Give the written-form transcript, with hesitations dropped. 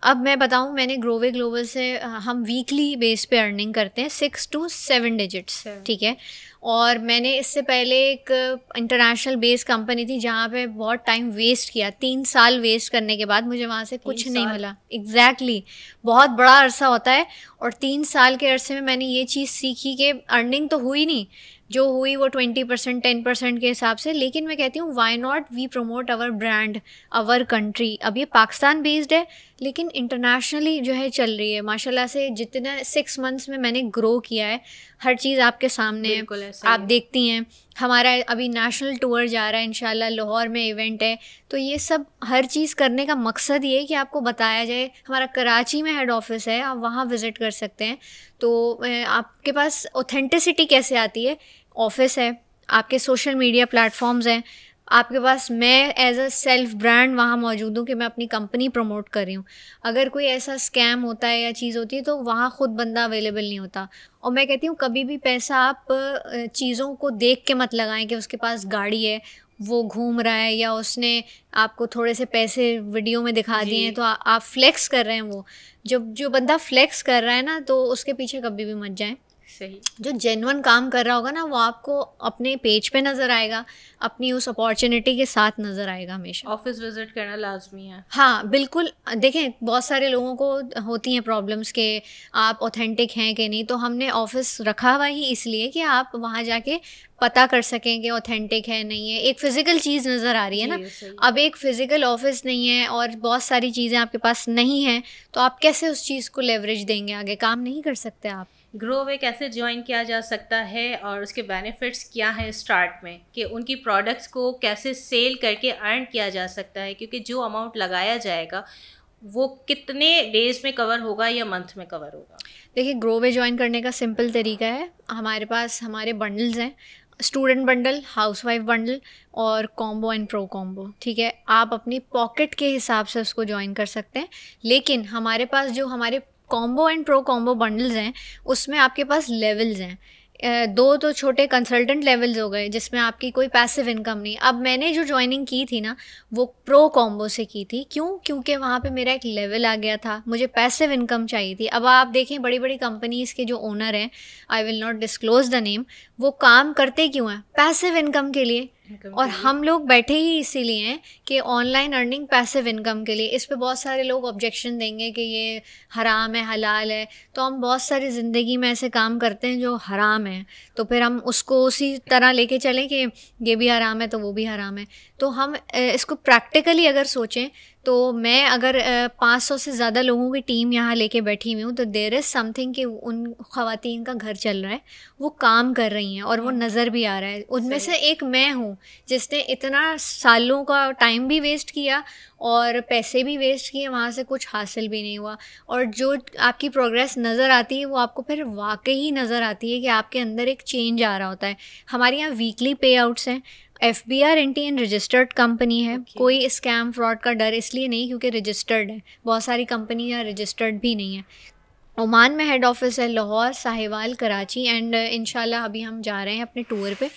अब मैं बताऊं, मैंने ग्रोवे ग्लोबल से हम वीकली बेस पे अर्निंग करते हैं 6 to 7 डिजिट्स, ठीक है। और मैंने इससे पहले एक इंटरनेशनल बेस कंपनी थी जहाँ पे बहुत टाइम वेस्ट किया, 3 साल वेस्ट करने के बाद मुझे वहाँ से कुछ नहीं मिला। एग्जैक्टली बहुत बड़ा अरसा होता है, और 3 साल के अरसे में मैंने ये चीज़ सीखी कि अर्निंग तो हुई नहीं, जो हुई वो 20% 10% के हिसाब से, लेकिन मैं कहती हूँ why not we promote our brand, our country. अब ये पाकिस्तान बेस्ड है लेकिन इंटरनेशनली जो है चल रही है माशाल्लाह से। जितना 6 मंथ्स में मैंने ग्रो किया है, हर चीज़ आपके सामने है, आप देखती हैं। हमारा अभी नेशनल टूर जा रहा है इंशाल्लाह, लाहौर में इवेंट है। तो ये सब हर चीज़ करने का मकसद ये है कि आपको बताया जाए। हमारा कराची में हेड ऑफिस है, आप वहाँ विज़िट कर सकते हैं। तो आपके पास ऑथेंटिसिटी कैसे आती है, ऑफिस है, आपके सोशल मीडिया प्लेटफॉर्म्स हैं, आपके पास मैं एज अ सेल्फ ब्रांड वहाँ मौजूद हूँ कि मैं अपनी कंपनी प्रमोट कर रही हूँ। अगर कोई ऐसा स्कैम होता है या चीज़ होती है तो वहाँ खुद बंदा अवेलेबल नहीं होता। और मैं कहती हूँ कभी भी पैसा आप चीज़ों को देख के मत लगाएं कि उसके पास गाड़ी है, वो घूम रहा है, या उसने आपको थोड़े से पैसे वीडियो में दिखा दिए हैं तो आप फ्लेक्स कर रहे हैं। वो जो बंदा फ्लेक्स कर रहा है ना, तो उसके पीछे कभी भी मत जाएं। सही। जो जेन्युइन काम कर रहा होगा ना, वो आपको अपने पेज पे नज़र आएगा, अपनी उस अपॉर्चुनिटी के साथ नज़र आएगा हमेशा। ऑफिस विजिट करना लाजमी है। हाँ बिल्कुल। देखें बहुत सारे लोगों को होती हैं प्रॉब्लम्स कि आप ऑथेंटिक हैं कि नहीं, तो हमने ऑफिस रखा हुआ ही इसलिए कि आप वहाँ जाके पता कर सकें कि ऑथेंटिक है नहीं है। एक फ़िज़िकल चीज़ नज़र आ रही है ना, अब एक फ़िज़िकल ऑफिस नहीं है और बहुत सारी चीज़ें आपके पास नहीं हैं, तो आप कैसे उस चीज़ को लेवरेज देंगे, आगे काम नहीं कर सकते आप। ग्रोवे कैसे ज्वाइन किया जा सकता है और उसके बेनिफिट्स क्या हैं स्टार्ट में, कि उनकी प्रोडक्ट्स को कैसे सेल करके अर्न किया जा सकता है, क्योंकि जो अमाउंट लगाया जाएगा वो कितने डेज में कवर होगा या मंथ में कवर होगा। देखिए ग्रोवे ज्वाइन करने का सिंपल तरीका है, हमारे पास हमारे बंडल्स हैं, स्टूडेंट बंडल, हाउसवाइफ बंडल और कॉम्बो एंड प्रो कॉम्बो, ठीक है। आप अपनी पॉकेट के हिसाब से उसको ज्वाइन कर सकते हैं, लेकिन हमारे पास जो हमारे combo and pro combo bundles हैं उसमें आपके पास लेवल्स हैं। दो तो छोटे कंसल्टेंट लेवल्स हो गए जिसमें आपकी कोई पैसिव इनकम नहीं। अब मैंने जो ज्वाइनिंग की थी ना वो प्रो कॉम्बो से की थी, क्यों? क्योंकि वहाँ पे मेरा एक लेवल आ गया था, मुझे पैसिव इनकम चाहिए थी। अब आप देखें बड़ी बड़ी कंपनीज़ के जो ओनर हैं, I will not disclose the name, वो काम करते क्यों हैं? पैसिव इनकम के लिए। और हम लोग बैठे ही इसीलिए हैं कि ऑनलाइन अर्निंग पैसिव इनकम के लिए। इस पे बहुत सारे लोग ऑब्जेक्शन देंगे कि ये हराम है हलाल है, तो हम बहुत सारी ज़िंदगी में ऐसे काम करते हैं जो हराम है, तो फिर हम उसको उसी तरह लेके चलें कि ये भी हराम है तो वो भी हराम है। तो हम इसको प्रैक्टिकली अगर सोचें तो मैं अगर 500 से ज़्यादा लोगों की टीम यहाँ लेके बैठी हुई हूँ, तो देयर इज़ समथिंग कि उन ख़वातीन का घर चल रहा है, वो काम कर रही हैं और वो नज़र भी आ रहा है। उनमें से एक मैं हूँ जिसने इतना सालों का टाइम भी वेस्ट किया और पैसे भी वेस्ट किए, वहाँ से कुछ हासिल भी नहीं हुआ। और जो आपकी प्रोग्रेस नज़र आती है वो आपको फिर वाकई नज़र आती है कि आपके अंदर एक चेंज आ रहा होता है। हमारे यहाँ वीकली पे आउट्स हैं, FBR इंडियन रजिस्टर्ड कंपनी है। कोई स्कैम फ्रॉड का डर इसलिए नहीं क्योंकि रजिस्टर्ड है, बहुत सारी कंपनियाँ रजिस्टर्ड भी नहीं है। ओमान में हेड ऑफिस है, लाहौर, साहिवाल, कराची, एंड इंशाल्लाह अभी हम जा रहे हैं अपने टूर पे।